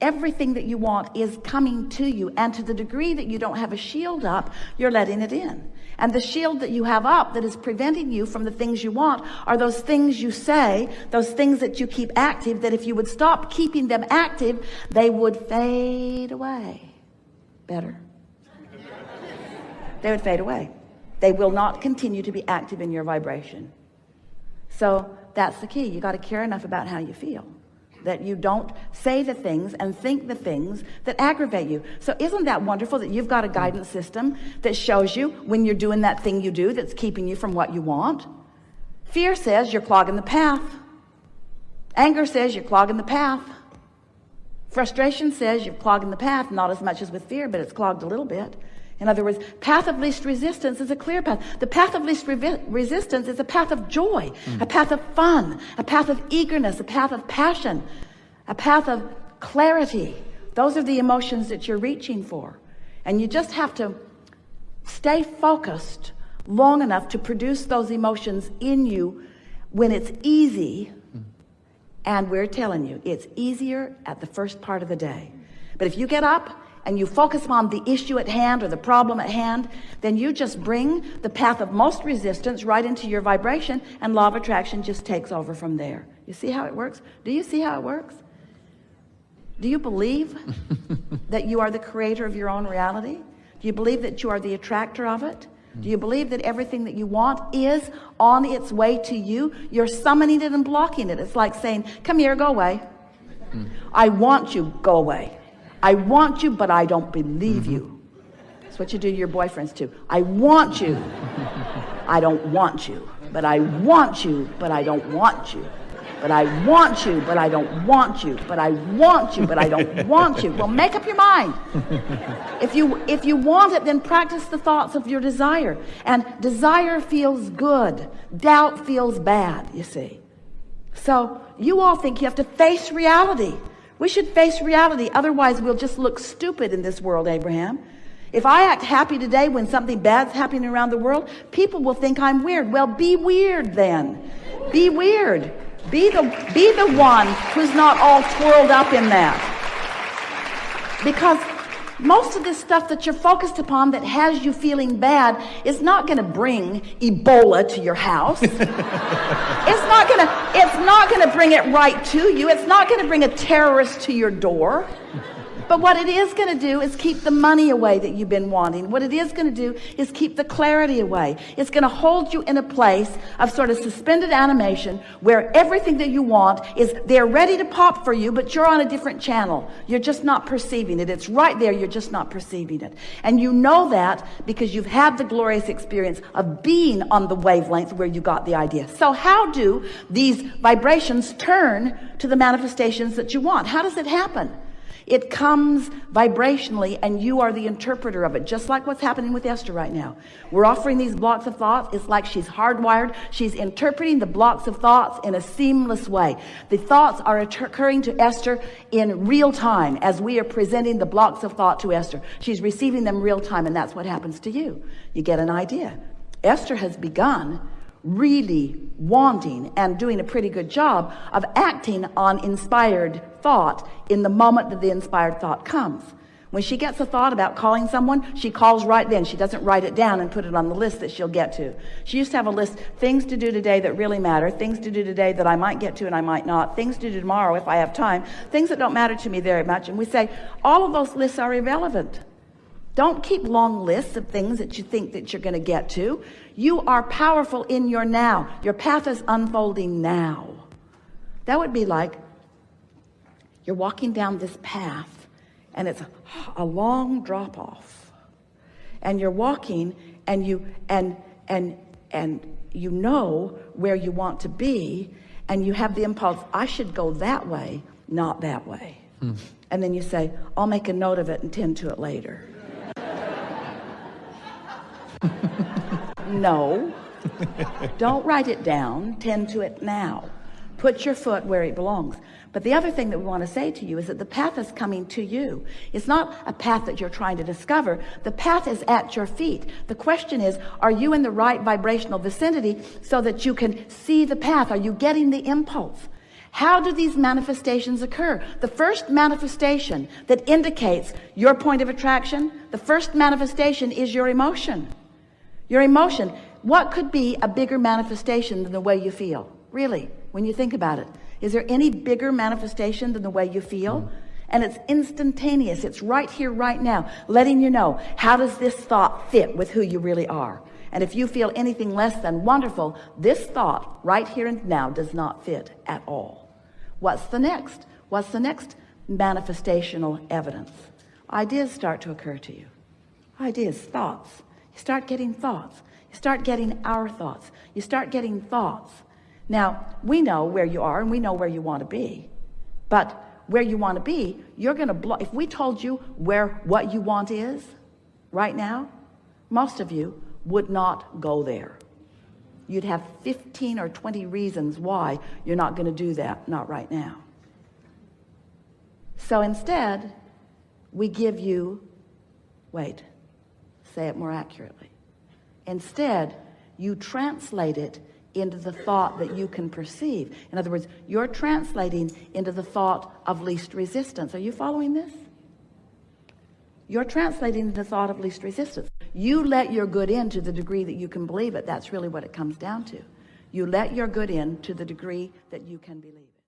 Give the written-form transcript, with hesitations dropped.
Everything that you want is coming to you, and to the degree that you don't have a shield up, you're letting it in. And the shield that you have up that is preventing you from the things you want are those things you say, those things that you keep active, that if you would stop keeping them active, they would fade away. Better. They would fade away. They will not continue to be active in your vibration. So that's the key. You got to care enough about how you feel that you don't say the things and think the things that aggravate you. So isn't that wonderful that you've got a guidance system that shows you when you're doing that thing you do that's keeping you from what you want? Fear says you're clogging the path. Anger says you're clogging the path. Frustration says you're clogging the path, not as much as with fear, but it's clogged a little bit. In other words, path of least resistance is a clear path. The path of least resistance is a path of joy, a path of fun, a path of eagerness, a path of passion, a path of clarity. Those are the emotions that you're reaching for. And you just have to stay focused long enough to produce those emotions in you when it's easy. And we're telling you, it's easier at the first part of the day. But if you get up and you focus on the issue at hand or the problem at hand, then you just bring the path of most resistance right into your vibration, and law of attraction just takes over from there. You see how it works? Do you see how it works? Do you believe that you are the creator of your own reality? Do you believe that you are the attractor of it? Do you believe that everything that you want is on its way to you? You're summoning it and blocking it. It's like saying, come here, go away. I want you, go away. I want you, but I don't believe you. That's what you do to your boyfriends too. I want you. I don't want you. But I want you, but I don't want you. But I want you, but I don't want you. But I want you, but I don't want you. Well, make up your mind. If you want it, then practice the thoughts of your desire. And desire feels good. Doubt feels bad, you see. So you all think you have to face reality. We should face reality. Otherwise, we'll just look stupid in this world, Abraham. If I act happy today when something bad's happening around the world, people will think I'm weird. Well, be weird then. Be weird. Be the one who's not all twirled up in that. Because most of this stuff that you're focused upon that has you feeling bad is not going to bring Ebola to your house. It's not going to bring it right to you. It's not going to bring a terrorist to your door. But what it is going to do is keep the money away that you've been wanting. What it is going to do is keep the clarity away. It's going to hold you in a place of sort of suspended animation where everything that you want is there ready to pop for you, but you're on a different channel. You're just not perceiving it. It's right there. You're just not perceiving it. And you know that because you've had the glorious experience of being on the wavelength where you got the idea. So how do these vibrations turn to the manifestations that you want? How does it happen? It comes vibrationally, and you are the interpreter of it, just like what's happening with Esther right now. We're offering these blocks of thoughts. It's like she's hardwired. She's interpreting the blocks of thoughts in a seamless way. The thoughts are occurring to Esther in real time as we are presenting the blocks of thought to Esther. She's receiving them real time, and that's what happens to you. You get an idea. Esther has begun really wanting and doing a pretty good job of acting on inspired thought in the moment that the inspired thought comes. When she gets a thought about calling someone, she calls right then. She doesn't write it down and put it on the list that she'll get to. She used to have a list, things to do today that really matter, things to do today that I might get to and I might not, things to do tomorrow if I have time, things that don't matter to me very much. And we say, all of those lists are irrelevant. Don't keep long lists of things that you think that you're going to get to. You are powerful in your now. Your path is unfolding now. That would be like you're walking down this path and it's a long drop off. And you're walking and you know where you want to be, and you have the impulse, I should go that way, not that way. And then you say, I'll make a note of it and tend to it later. No, don't write it down. Tend to it now. Put your foot where it belongs. But the other thing that we want to say to you is that the path is coming to you. It's not a path that you're trying to discover. The path is at your feet. The question is, are you in the right vibrational vicinity so that you can see the path? Are you getting the impulse? How do these manifestations occur? The first manifestation that indicates your point of attraction, the first manifestation is your emotion. Your emotion. What could be a bigger manifestation than the way you feel? Really, when you think about it. Is there any bigger manifestation than the way you feel? And it's instantaneous. It's right here, right now, letting you know, how does this thought fit with who you really are? And if you feel anything less than wonderful, this thought right here and now does not fit at all. What's the next? What's the next manifestational evidence? Ideas start to occur to you. Ideas, thoughts. You start getting thoughts. You start getting our thoughts. You start getting thoughts. Now, we know where you are and we know where you want to be. But where you want to be, you're going to block. If we told you where what you want is right now, most of you would not go there. You'd have 15 or 20 reasons why you're not going to do that, not right now. So instead, we give you, say it more accurately. Instead, you translate it into the thought that you can perceive. In other words, you're translating into the thought of least resistance. Are you following this? You're translating the thought of least resistance. You let your good in to the degree that you can believe it. That's really what it comes down to. You let your good in to the degree that you can believe it.